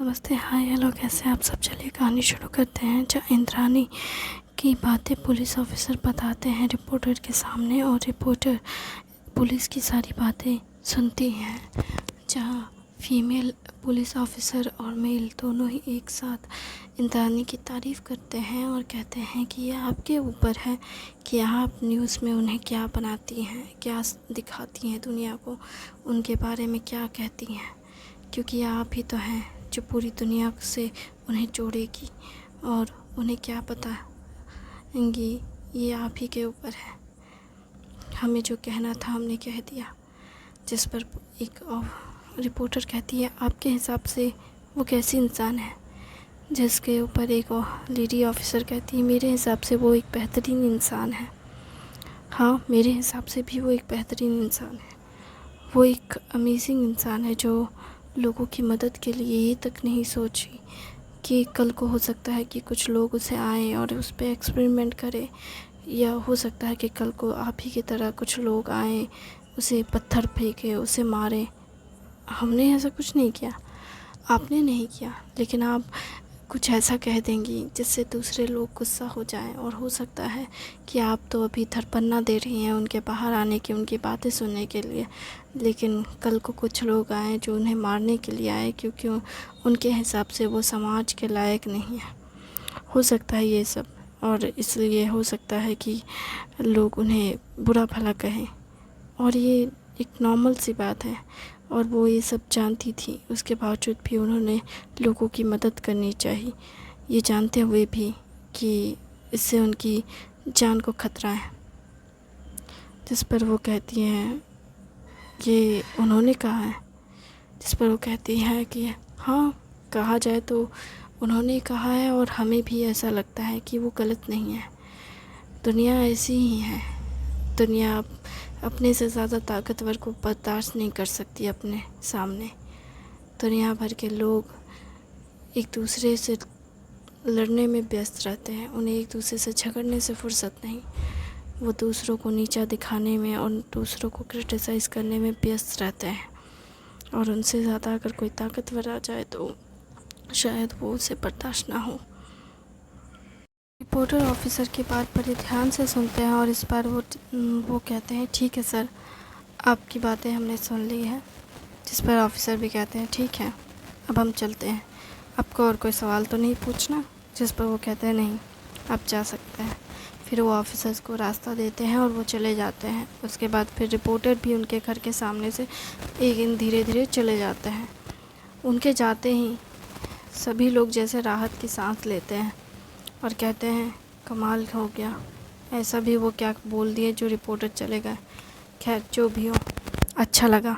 नमस्ते, हाय, हेलो, कैसे हैं आप सब। चलिए कहानी शुरू करते हैं। जहाँ इंद्राणी की बातें पुलिस ऑफिसर बताते हैं रिपोर्टर के सामने और रिपोर्टर पुलिस की सारी बातें सुनती हैं। जहाँ फीमेल पुलिस ऑफिसर और मेल दोनों ही एक साथ इंद्राणी की तारीफ़ करते हैं और कहते हैं कि यह आपके ऊपर है कि आप न्यूज़ में उन्हें क्या बनाती हैं, क्या दिखाती हैं दुनिया को, उनके बारे में क्या कहती हैं, क्योंकि आप ही तो हैं जो पूरी दुनिया से उन्हें जोड़ेगी और उन्हें क्या बताएंगी, ये आप ही के ऊपर है। हमें जो कहना था हमने कह दिया। जिस पर एक रिपोर्टर कहती है, आपके हिसाब से वो कैसी इंसान है। जिसके ऊपर एक लेडी ऑफिसर कहती है, मेरे हिसाब से वो एक बेहतरीन इंसान है। हाँ, मेरे हिसाब से भी वो एक बेहतरीन इंसान है। वो एक अमेजिंग इंसान है जो लोगों की मदद के लिए ये तक नहीं सोची कि कल को हो सकता है कि कुछ लोग उसे आएँ और उस पर एक्सपेरिमेंट करें, या हो सकता है कि कल को आप ही की तरह कुछ लोग आएँ, उसे पत्थर फेंके, उसे मारें। हमने ऐसा कुछ नहीं किया, आपने नहीं किया, लेकिन आप कुछ ऐसा कह देंगी जिससे दूसरे लोग गुस्सा हो जाएं। और हो सकता है कि आप तो अभी धड़पन्ना दे रही हैं उनके बाहर आने की, उनकी बातें सुनने के लिए, लेकिन कल को कुछ लोग आएँ जो उन्हें मारने के लिए आए, क्योंकि उनके हिसाब से वो समाज के लायक नहीं है। हो सकता है ये सब, और इसलिए हो सकता है कि लोग उन्हें बुरा भला कहें, और ये एक नॉर्मल सी बात है। और वो ये सब जानती थी, उसके बावजूद भी उन्होंने लोगों की मदद करनी चाहिए, ये जानते हुए भी कि इससे उनकी जान को खतरा है। जिस पर वो कहती हैं, ये उन्होंने कहा है। जिस पर वो कहती है कि हाँ, कहा जाए तो उन्होंने कहा है, और हमें भी ऐसा लगता है कि वो गलत नहीं है। दुनिया ऐसी ही है। दुनिया अपने से ज़्यादा ताकतवर को बर्दाश्त नहीं कर सकती अपने सामने। दुनिया भर के लोग एक दूसरे से लड़ने में व्यस्त रहते हैं, उन्हें एक दूसरे से झगड़ने से फुर्सत नहीं। वो दूसरों को नीचा दिखाने में और दूसरों को क्रिटिसाइज़ करने में व्यस्त रहते हैं, और उनसे ज़्यादा अगर कोई ताकतवर आ जाए तो शायद वो उसे बर्दाश्त ना हो। रिपोर्टर ऑफिसर की बात बड़े ध्यान से सुनते हैं और इस बार वो कहते हैं, ठीक है सर, आपकी बातें हमने सुन ली है। जिस पर ऑफिसर भी कहते हैं, ठीक है, अब हम चलते हैं, आपको और कोई सवाल तो नहीं पूछना। जिस पर वो कहते हैं, नहीं, आप जा सकते हैं। फिर वो ऑफिसर्स को रास्ता देते हैं और वो चले जाते हैं। उसके बाद फिर रिपोर्टर भी उनके घर के सामने से एक धीरे धीरे चले जाते हैं। उनके जाते ही सभी लोग जैसे राहत की सांस लेते हैं और कहते हैं, कमाल हो गया, ऐसा भी वो क्या बोल दिए जो रिपोर्टर चले गए। खैर, जो भी हो, अच्छा लगा।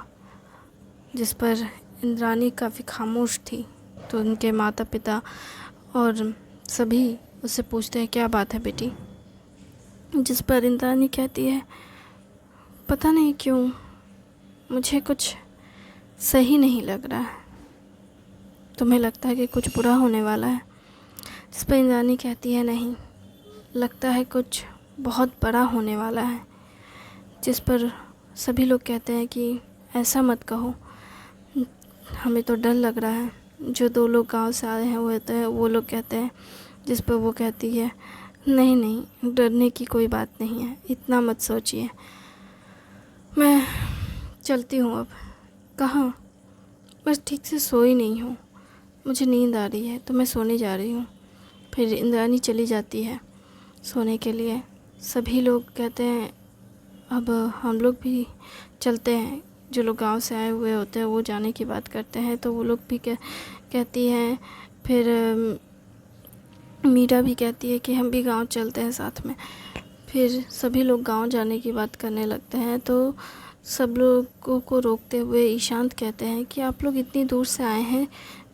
जिस पर इंद्राणी काफ़ी खामोश थी, तो उनके माता पिता और सभी उससे पूछते हैं, क्या बात है बेटी। जिस पर इंद्राणी कहती है, पता नहीं क्यों मुझे कुछ सही नहीं लग रहा है, तुम्हें लगता है कि कुछ बुरा होने वाला है। जिस पर इंद्राणी कहती है, नहीं, लगता है कुछ बहुत बड़ा होने वाला है। जिस पर सभी लोग कहते हैं कि ऐसा मत कहो, हमें तो डर लग रहा है। जो दो लोग गांव से आए हैं वो लोग कहते हैं। जिस पर वो कहती है, नहीं नहीं, डरने की कोई बात नहीं है, इतना मत सोचिए, मैं चलती हूँ अब। कहाँ? बस ठीक से सोई नहीं हूँ, मुझे नींद आ रही है तो मैं सोने जा रही हूँ। फिर इंद्राणी चली जाती है सोने के लिए। सभी लोग कहते हैं, अब हम लोग भी चलते हैं। जो लोग गांव से आए हुए होते हैं वो जाने की बात करते हैं, तो वो लोग भी कहती हैं। फिर मीरा भी कहती है कि हम भी गांव चलते हैं साथ में। फिर सभी लोग गांव जाने की बात करने लगते हैं, तो सब लोगों को रोकते हुए ईशांत कहते हैं कि आप लोग इतनी दूर से आए हैं,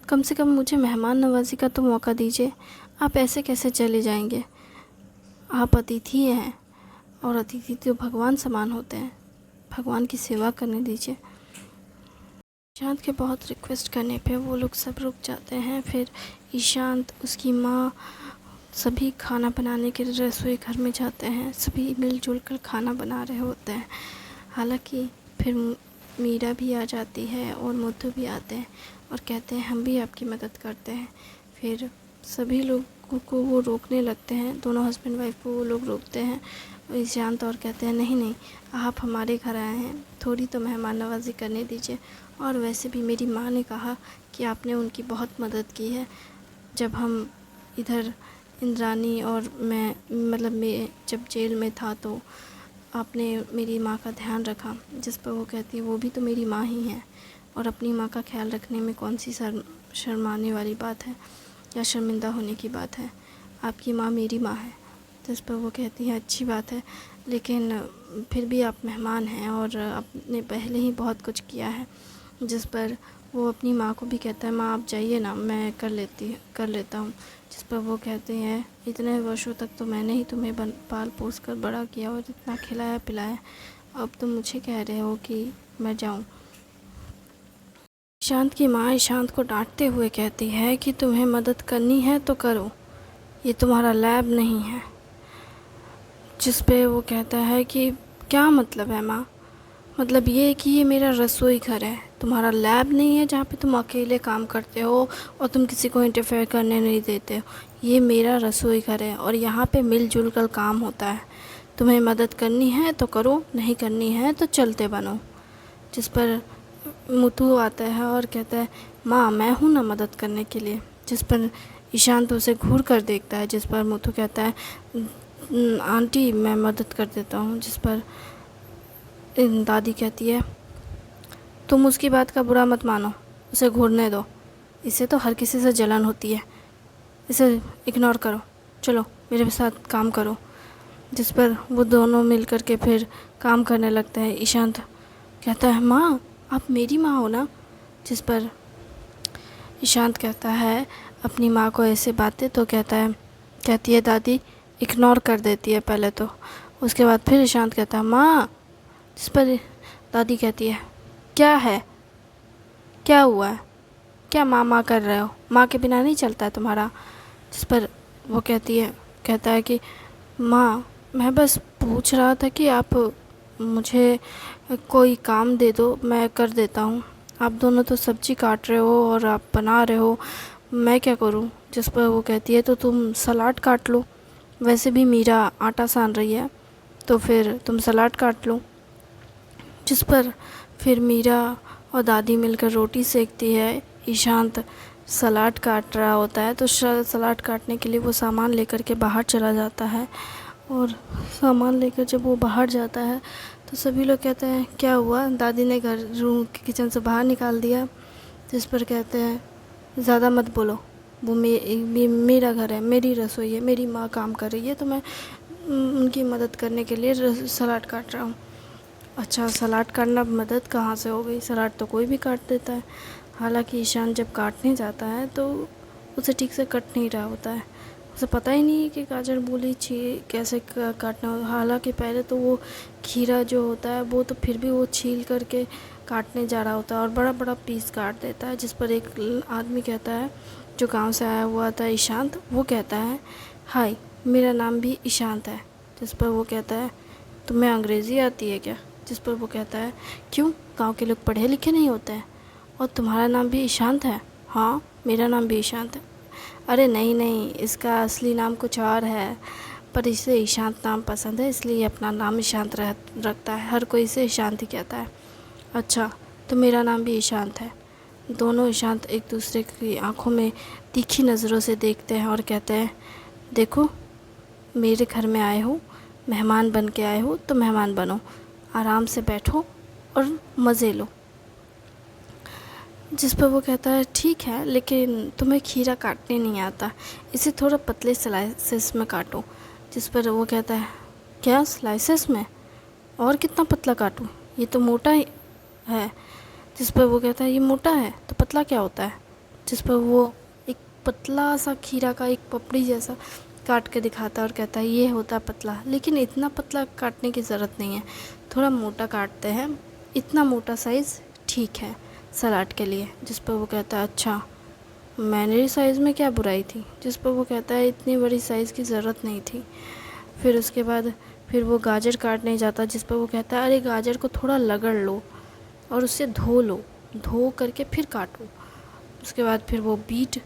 कम से कम मुझे मेहमान नवाजी का तो मौका दीजिए। आप ऐसे कैसे चले जाएंगे? आप अतिथि हैं, और अतिथि तो भगवान समान होते हैं, भगवान की सेवा करने दीजिए। ईशांत के बहुत रिक्वेस्ट करने पे वो लोग सब रुक जाते हैं। फिर ईशांत, उसकी माँ, सभी खाना बनाने के लिए रसोई घर में जाते हैं। सभी मिलजुल कर खाना बना रहे होते हैं। हालांकि फिर मीरा भी आ जाती है और मुद्दू भी आते हैं, और कहते हैं हम भी आपकी मदद करते हैं। फिर सभी लोगों को वो रोकने लगते हैं, दोनों हस्बैंड वाइफ को वो लोग रोकते हैं ईशांत, और कहते हैं नहीं नहीं, आप हमारे घर आए हैं, थोड़ी तो मेहमान नवाज़ी करने दीजिए। और वैसे भी मेरी माँ ने कहा कि आपने उनकी बहुत मदद की है। जब हम इधर इंद्रानी और मैं जब जेल में था तो आपने मेरी माँ का ध्यान रखा। जिस पर वो कहती है वो भी तो मेरी माँ ही है, और अपनी माँ का ख्याल रखने में कौन सी शर्माने वाली बात है या शर्मिंदा होने की बात है। आपकी माँ मेरी माँ है। जिस पर वो कहती है अच्छी बात है, लेकिन फिर भी आप मेहमान हैं और आपने पहले ही बहुत कुछ किया है। जिस पर वो अपनी माँ को भी कहता है माँ आप जाइए ना, मैं कर लेता हूँ। जिस पर वो कहते हैं इतने वर्षों तक तो मैंने ही तुम्हें पाल पोस कर बड़ा किया और इतना खिलाया पिलाया, अब तुम मुझे कह रहे हो कि मैं जाऊँ। ईशांत की माँ ईशांत को डांटते हुए कहती है कि तुम्हें मदद करनी है तो करो, ये तुम्हारा लैब नहीं है। जिस पे वो कहता है कि क्या मतलब है माँ, मतलब ये है कि ये मेरा रसोई घर है, तुम्हारा लैब नहीं है जहाँ पे तुम अकेले काम करते हो और तुम किसी को इंटरफेयर करने नहीं देते हो। ये मेरा रसोई घर है और यहाँ पे मिलजुल कर काम होता है। तुम्हें मदद करनी है तो करो, नहीं करनी है तो चलते बनो। जिस पर मुथु आता है और कहता है माँ मैं हूँ ना मदद करने के लिए। जिस पर ईशांत उसे घूर कर देखता है। जिस पर मुथु कहता है आंटी मैं मदद कर देता हूँ। जिस पर दादी कहती है तुम उसकी बात का बुरा मत मानो, उसे घूरने दो, इसे तो हर किसी से जलन होती है, इसे इग्नोर करो, चलो मेरे साथ काम करो। जिस पर वो दोनों मिल कर के फिर काम करने लगते हैं। ईशांत कहता है माँ आप मेरी माँ हो ना। जिस पर ईशांत कहता है अपनी माँ को ऐसे बातें तो कहती है दादी इग्नोर कर देती है पहले तो, उसके बाद फिर ईशांत कहता है माँ। जिस पर दादी कहती है क्या है, क्या हुआ है, क्या माँ कर रहे हो, माँ के बिना नहीं चलता है तुम्हारा। जिस पर वो कहता है कि माँ मैं बस पूछ रहा था कि आप मुझे कोई काम दे दो, मैं कर देता हूँ। आप दोनों तो सब्ज़ी काट रहे हो और आप बना रहे हो, मैं क्या करूँ। जिस पर वो कहती है तो तुम सलाद काट लो, वैसे भी मीरा आटा सान रही है तो फिर तुम सलाद काट लो। जिस पर फिर मीरा और दादी मिलकर रोटी सेकती है। ईशांत सलाद काट रहा होता है तो सलाद काटने के लिए वो सामान लेकर के बाहर चला जाता है, और सामान लेकर जब वो बाहर जाता है तो सभी लोग कहते हैं क्या हुआ, दादी ने रूम किचन से बाहर निकाल दिया। जिस पर कहते हैं ज़्यादा मत बोलो, वो मेरा घर है, मेरी रसोई है, मेरी माँ काम कर रही है तो मैं उनकी मदद करने के लिए सलाद काट रहा हूँ। अच्छा सलाद काटना मदद कहाँ से हो गई, सलाद तो कोई भी काट देता है। हालांकि ईशान जब काटने जाता है तो उसे ठीक से कट नहीं रहा होता है, उसे पता ही नहीं है कि गाजर मूली कैसे काटना हो। हालांकि पहले तो वो खीरा जो होता है वो तो फिर भी वो छील करके काटने जा रहा होता है और बड़ा बड़ा पीस काट देता है। जिस पर एक आदमी कहता है जो गांव से आया हुआ था ईशांत, वो कहता है हाय मेरा नाम भी ईशांत है। जिस पर वो कहता है तुम्हें अंग्रेज़ी आती है क्या। जिस पर वो कहता है क्यों, गांव के लोग पढ़े लिखे नहीं होते हैं, और तुम्हारा नाम भी ईशांत है। हाँ मेरा नाम भी ईशांत है। अरे नहीं नहीं, इसका असली नाम कुछ और है, पर इसे ईशांत नाम पसंद है इसलिए अपना नाम ईशांत रखता है, हर कोई इसे ईशांत ही कहता है। अच्छा तो मेरा नाम भी ईशांत है। दोनों ईशांत एक दूसरे की आंखों में तीखी नज़रों से देखते हैं और कहते हैं देखो मेरे घर में आए हो, मेहमान बन के आए हो तो मेहमान बनो, आराम से बैठो और मज़े लो। जिस पर वो कहता है ठीक है लेकिन तुम्हें खीरा काटने नहीं आता, इसे थोड़ा पतले स्लाइसेस में काटो। जिस पर वो कहता है क्या स्लाइसेस में, और कितना पतला काटूं, ये तो मोटा ही है। जिस पर वो कहता है ये मोटा है तो पतला क्या होता है। जिस पर वो एक पतला सा खीरा का एक पपड़ी जैसा काट के दिखाता है और कहता है ये होता है पतला, लेकिन इतना पतला काटने की ज़रूरत नहीं है, थोड़ा मोटा काटते हैं, इतना मोटा साइज़ ठीक है सलाद के लिए। जिस पर वो कहता है अच्छा मेरे साइज़ में क्या बुराई थी। जिस पर वो कहता है इतनी बड़ी साइज़ की ज़रूरत नहीं थी। फिर उसके बाद फिर वो गाजर काटने जाता। जिस पर वो कहता है अरे गाजर को थोड़ा रगड़ लो और उससे धो लो, धो करके फिर काटो। उसके बाद फिर वो बीट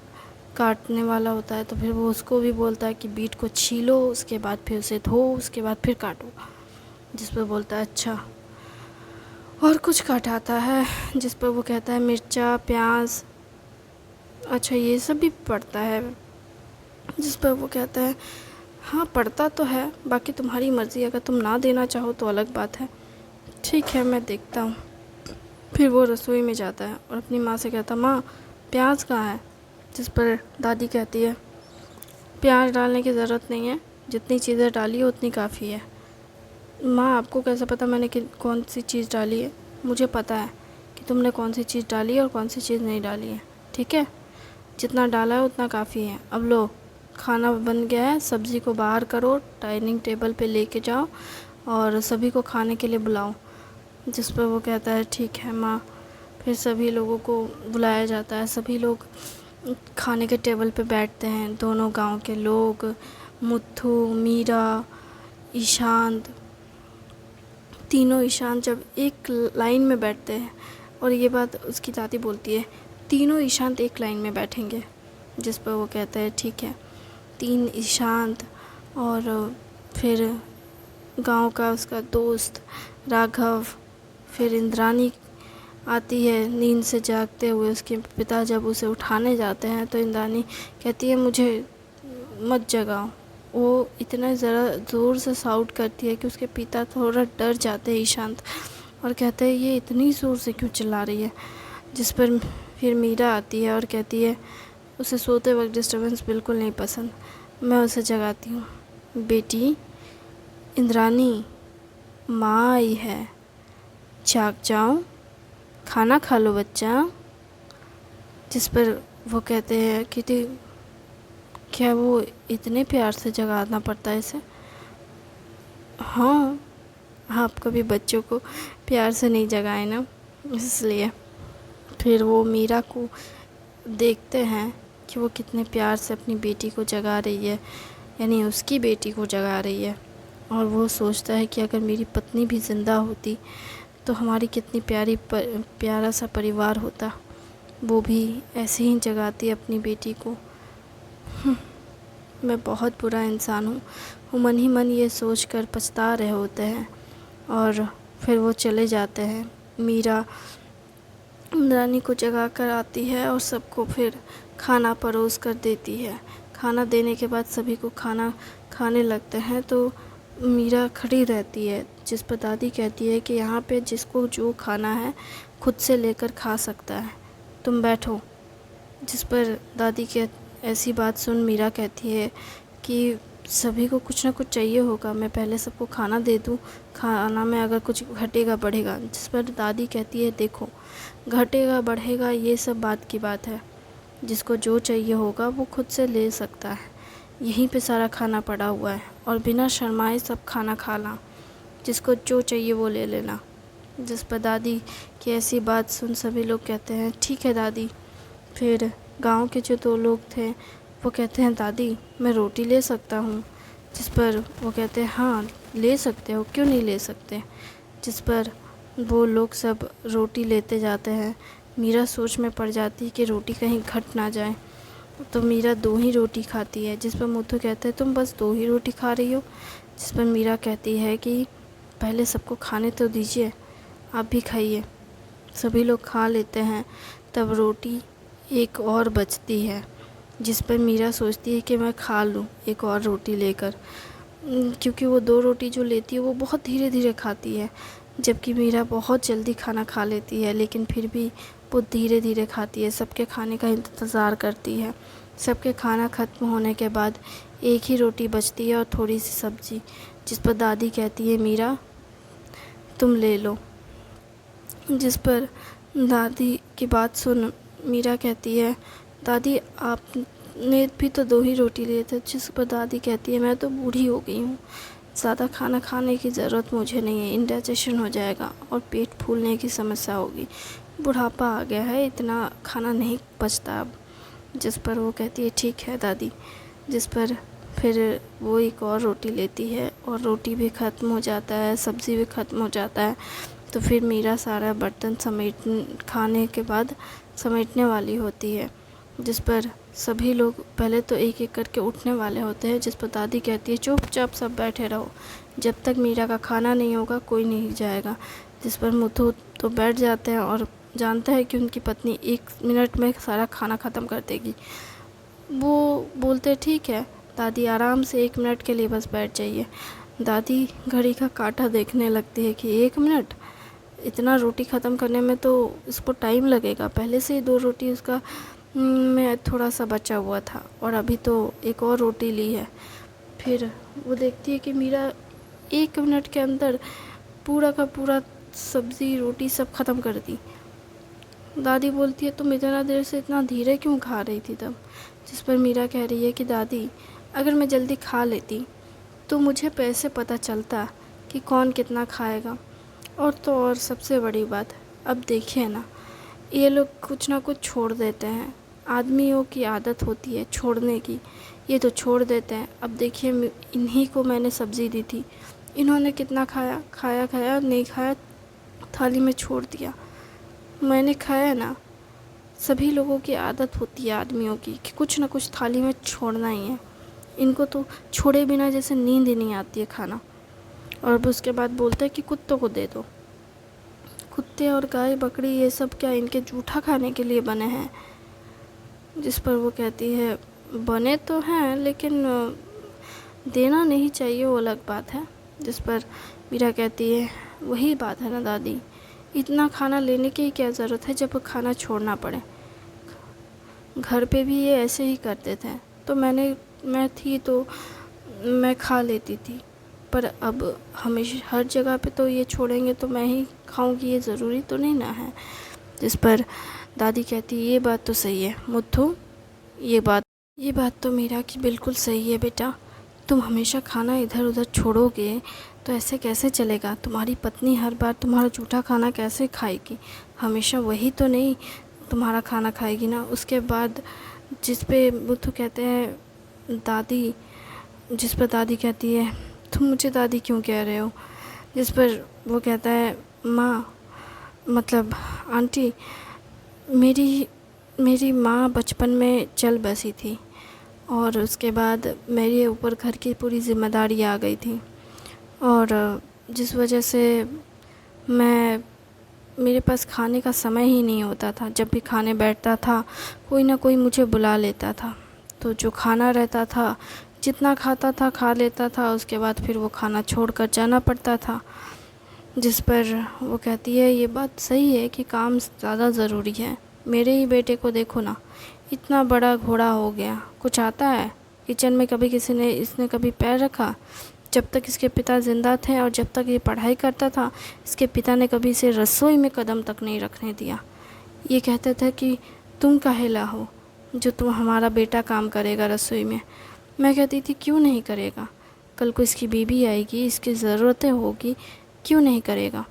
काटने वाला होता है, तो फिर वो उसको भी बोलता है कि बीट को छीलो, उसके बाद फिर उसे धो, उसके बाद फिर काटो। जिस पर बोलता है अच्छा। और कुछ काटाता है जिस पर वो कहता है मिर्चा, प्याज, अच्छा ये सब भी पड़ता है। जिस पर वो कहता है हाँ पड़ता तो है, बाकी तुम्हारी मर्ज़ी, अगर तुम ना देना चाहो तो अलग बात है। ठीक है मैं देखता हूँ। फिर वो रसोई में जाता है और अपनी माँ से कहता माँ प्याज कहाँ है। जिस पर दादी कहती है प्याज डालने की ज़रूरत नहीं है, जितनी चीज़ें डाली है उतनी काफ़ी है। माँ आपको कैसे पता मैंने कौन सी चीज़ डाली है? मुझे पता है कि तुमने कौन सी चीज़ डाली है और कौन सी चीज़ नहीं डाली है, ठीक है? जितना डाला है उतना काफ़ी है। अब लो खाना बन गया है, सब्ज़ी को बाहर करो, डाइनिंग टेबल पे लेके जाओ और सभी को खाने के लिए बुलाओ। जिस पर वो कहता है ठीक है माँ। फिर सभी लोगों को बुलाया जाता है, सभी लोग खाने के टेबल पे बैठते हैं। दोनों गांव के लोग, मुत्थू, मीरा, ईशांत, तीनों ईशांत जब एक लाइन में बैठते हैं, और ये बात उसकी दादी बोलती है तीनों ईशांत एक लाइन में बैठेंगे। जिस पर वो कहता है ठीक है। 3 ईशांत और फिर गांव का उसका दोस्त राघव, फिर इंद्राणी आती है नींद से जागते हुए। उसके पिता जब उसे उठाने जाते हैं तो इंद्राणी कहती है मुझे मत जगाओ। वो इतना ज़रा ज़ोर से साउट करती है कि उसके पिता थोड़ा डर जाते हैं ईशांत, और कहते हैं ये इतनी ज़ोर से क्यों चिल्ला रही है। जिस पर फिर मीरा आती है और कहती है उसे सोते वक्त डिस्टर्बेंस बिल्कुल नहीं पसंद। मैं उसे जगाती हूँ। बेटी इंद्राणी, माँ आई है, जाग जाओ, खाना खा लो बच्चा। जिस पर वो कहते हैं कि क्या वो इतने प्यार से जगाना पड़ता है इसे? हाँ, आप कभी बच्चों को प्यार से नहीं जगाए ना, इसलिए। फिर वो मीरा को देखते हैं कि वो कितने प्यार से अपनी बेटी को जगा रही है, यानी उसकी बेटी को जगा रही है। और वो सोचता है कि अगर मेरी पत्नी भी ज़िंदा होती तो हमारी कितनी प्यारा सा परिवार होता। वो भी ऐसे ही जगाती अपनी बेटी को। मैं बहुत बुरा इंसान हूँ, मन ही मन ये सोचकर पछता रहे होते हैं। और फिर वो चले जाते हैं। मीरा इंद्राणी को जगा कर आती है और सबको फिर खाना परोस कर देती है। खाना देने के बाद सभी को खाना खाने लगते हैं तो मीरा खड़ी रहती है। जिस पर दादी कहती है कि यहाँ पे जिसको जो खाना है खुद से लेकर खा सकता है, तुम बैठो। जिस पर दादी के ऐसी बात सुन मीरा कहती है कि सभी को कुछ ना कुछ चाहिए होगा, मैं पहले सबको खाना दे दूँ, खाना में अगर कुछ घटेगा बढ़ेगा। जिस पर दादी कहती है देखो घटेगा बढ़ेगा ये सब बात की बात है, जिसको जो चाहिए होगा वो खुद से ले सकता है। यहीं पे सारा खाना पड़ा हुआ है और बिना शर्माए सब खाना खाना, जिसको जो चाहिए वो ले लेना। जिस पर दादी की ऐसी बात सुन सभी लोग कहते हैं ठीक है दादी। फिर गांव के जो 2 लोग थे वो कहते हैं दादी मैं रोटी ले सकता हूँ। जिस पर वो कहते हैं हाँ ले सकते हो, क्यों नहीं ले सकते। जिस पर वो लोग सब रोटी लेते जाते हैं। मीरा सोच में पड़ जाती है कि रोटी कहीं घट ना जाए, तो मीरा 2 ही रोटी खाती है। जिस पर मुथु कहते हैं तुम बस 2 ही रोटी खा रही हो। जिस पर मीरा कहती है कि पहले सबको खाने तो दीजिए, आप भी खाइए। सभी लोग खा लेते हैं, तब रोटी एक और बचती है। जिस पर मीरा सोचती है कि मैं खा लूँ एक और रोटी लेकर, क्योंकि वो 2 रोटी जो लेती है वो बहुत धीरे धीरे खाती है, जबकि मीरा बहुत जल्दी खाना खा लेती है, लेकिन फिर भी वो धीरे धीरे खाती है, सबके खाने का इंतज़ार करती है। सबके खाना ख़त्म होने के बाद एक ही रोटी बचती है और थोड़ी सी सब्ज़ी। जिस पर दादी कहती है मीरा तुम ले लो। जिस पर दादी की बात सुन मीरा कहती है दादी आपने भी तो 2 ही रोटी लिए थे। जिस पर दादी कहती है मैं तो बूढ़ी हो गई हूँ, ज़्यादा खाना खाने की ज़रूरत मुझे नहीं है, इंडाइजेशन हो जाएगा और पेट फूलने की समस्या होगी, बुढ़ापा आ गया है, इतना खाना नहीं पचता अब। जिस पर वो कहती है ठीक है दादी। जिस पर फिर वो एक और रोटी लेती है और रोटी भी ख़त्म हो जाता है, सब्ज़ी भी ख़त्म हो जाता है। तो फिर मीरा सारा बर्तन खाने के बाद समेटने वाली होती है, जिस पर सभी लोग पहले तो एक एक करके उठने वाले होते हैं, जिस पर दादी कहती है चुपचाप सब बैठे रहो, जब तक मीरा का खाना नहीं होगा कोई नहीं जाएगा। जिस पर मुथु तो बैठ जाते हैं और जानता है कि उनकी पत्नी 1 मिनट में सारा खाना ख़त्म कर देगी। वो बोलते ठीक है दादी, आराम से 1 मिनट के लिए बस बैठ जाइए। दादी घड़ी का काँटा देखने लगती है कि 1 मिनट, इतना रोटी ख़त्म करने में तो इसको टाइम लगेगा, पहले से ही 2 रोटी उसका में थोड़ा सा बचा हुआ था और अभी तो एक और रोटी ली है। फिर वो देखती है कि मीरा 1 मिनट के अंदर पूरा का पूरा सब्ज़ी रोटी सब ख़त्म कर दी। दादी बोलती है तुम इतना देर से इतना धीरे क्यों खा रही थी तब? जिस पर मीरा कह रही है कि दादी अगर मैं जल्दी खा लेती तो मुझे पैसे पता चलता कि कौन कितना खाएगा। और तो और सबसे बड़ी बात, अब देखिए ना, ये लोग कुछ ना कुछ छोड़ देते हैं, आदमियों की आदत होती है छोड़ने की, ये तो छोड़ देते हैं। अब देखिए इन्हीं को मैंने सब्ज़ी दी थी, इन्होंने कितना खाया, खाया नहीं खाया थाली में छोड़ दिया, मैंने खाया ना। सभी लोगों की आदत होती है आदमियों की कि कुछ ना कुछ थाली में छोड़ना ही है, इनको तो छोड़े बिना जैसे नींद ही नहीं आती है खाना। और उसके बाद बोलते हैं कि कुत्तों को दे दो। कुत्ते और गाय बकरी ये सब क्या इनके जूठा खाने के लिए बने हैं? जिस पर वो कहती है बने तो हैं लेकिन देना नहीं चाहिए, वो अलग बात है। जिस पर मीरा कहती है वही बात है ना दादी, इतना खाना लेने की क्या ज़रूरत है जब खाना छोड़ना पड़े। घर पे भी ये ऐसे ही करते थे, तो मैं थी तो मैं खा लेती थी, पर अब हमेशा हर जगह पे तो ये छोड़ेंगे तो मैं ही खाऊंगी, ये ज़रूरी तो नहीं ना है। जिस पर दादी कहती ये बात तो सही है मुथु, ये बात तो मीरा की बिल्कुल सही है बेटा, तुम हमेशा खाना इधर उधर छोड़ोगे तो ऐसे कैसे चलेगा? तुम्हारी पत्नी हर बार तुम्हारा जूठा खाना कैसे खाएगी? हमेशा वही तो नहीं तुम्हारा खाना खाएगी ना। उसके बाद जिस पे मुथु कहते हैं दादी, जिस पर दादी कहती है तुम मुझे दादी क्यों कह रहे हो? जिस पर वो कहता है माँ, मतलब आंटी, मेरी माँ बचपन में चल बसी थी और उसके बाद मेरे ऊपर घर की पूरी जिम्मेदारी आ गई थी, और जिस वजह से मेरे पास खाने का समय ही नहीं होता था। जब भी खाने बैठता था कोई ना कोई मुझे बुला लेता था, तो जो खाना रहता था जितना खाता था खा लेता था, उसके बाद फिर वो खाना छोड़कर जाना पड़ता था। जिस पर वो कहती है ये बात सही है कि काम ज़्यादा ज़रूरी है। मेरे ही बेटे को देखो ना, इतना बड़ा घोड़ा हो गया, कुछ आता है किचन में कभी इसने कभी पैर रखा? जब तक इसके पिता ज़िंदा थे और जब तक ये पढ़ाई करता था, इसके पिता ने कभी इसे रसोई में कदम तक नहीं रखने दिया। ये कहते थे कि तुम काहेला हो जो तुम हमारा बेटा काम करेगा रसोई में। मैं कहती थी क्यों नहीं करेगा, कल को इसकी बीवी आएगी, इसकी ज़रूरतें होगी, क्यों नहीं करेगा।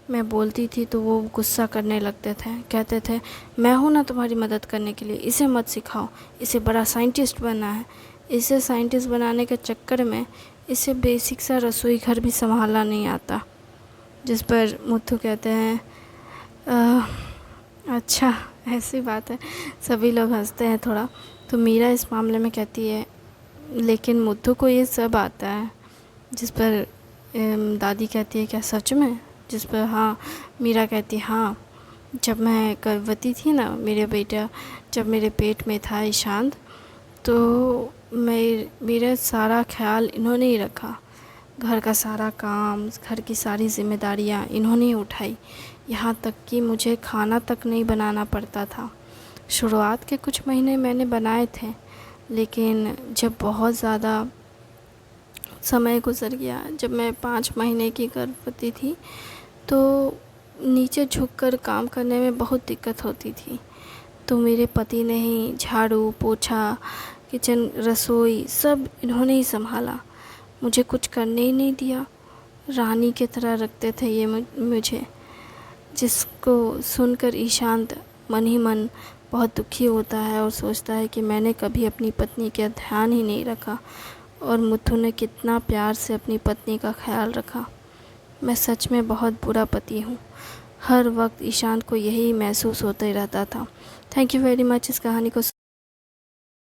मैं बोलती थी तो वो गुस्सा करने लगते थे, कहते थे मैं हूँ ना तुम्हारी मदद करने के लिए, इसे मत सिखाओ, इसे बड़ा साइंटिस्ट बनना है। इसे साइंटिस्ट बनाने के चक्कर में इसे बेसिक सा रसोई घर भी संभालना नहीं आता। जिस पर मुथु कहते हैं अच्छा ऐसी बात है। सभी लोग हंसते हैं थोड़ा। तो मीरा इस मामले में कहती है लेकिन मुथु को ये सब आता है। जिस पर दादी कहती है क्या सच में? जिस पर हाँ, मीरा कहती हाँ, जब मैं गर्भवती थी ना, मेरे बेटा जब मेरे पेट में था ईशांत, तो मेरा सारा ख्याल इन्होंने ही रखा, घर का सारा काम, घर की सारी जिम्मेदारियाँ इन्होंने ही उठाई, यहाँ तक कि मुझे खाना तक नहीं बनाना पड़ता था। शुरुआत के कुछ महीने मैंने बनाए थे, लेकिन जब बहुत ज़्यादा समय गुजर गया, जब मैं 5 महीने की गर्भवती थी, तो नीचे झुककर काम करने में बहुत दिक्कत होती थी। तो मेरे पति ने ही झाड़ू पोछा, किचन, रसोई सब इन्होंने ही संभाला, मुझे कुछ करने ही नहीं दिया। रानी की तरह रखते थे ये मुझे, जिसको सुनकर ईशांत मन ही मन बहुत दुखी होता है और सोचता है कि मैंने कभी अपनी पत्नी का ध्यान ही नहीं रखा, और मुथु ने कितना प्यार से अपनी पत्नी का ख्याल रखा। मैं सच में बहुत बुरा पति हूँ। हर वक्त ईशान को यही महसूस होते रहता था। थैंक यू वेरी मच इस कहानी को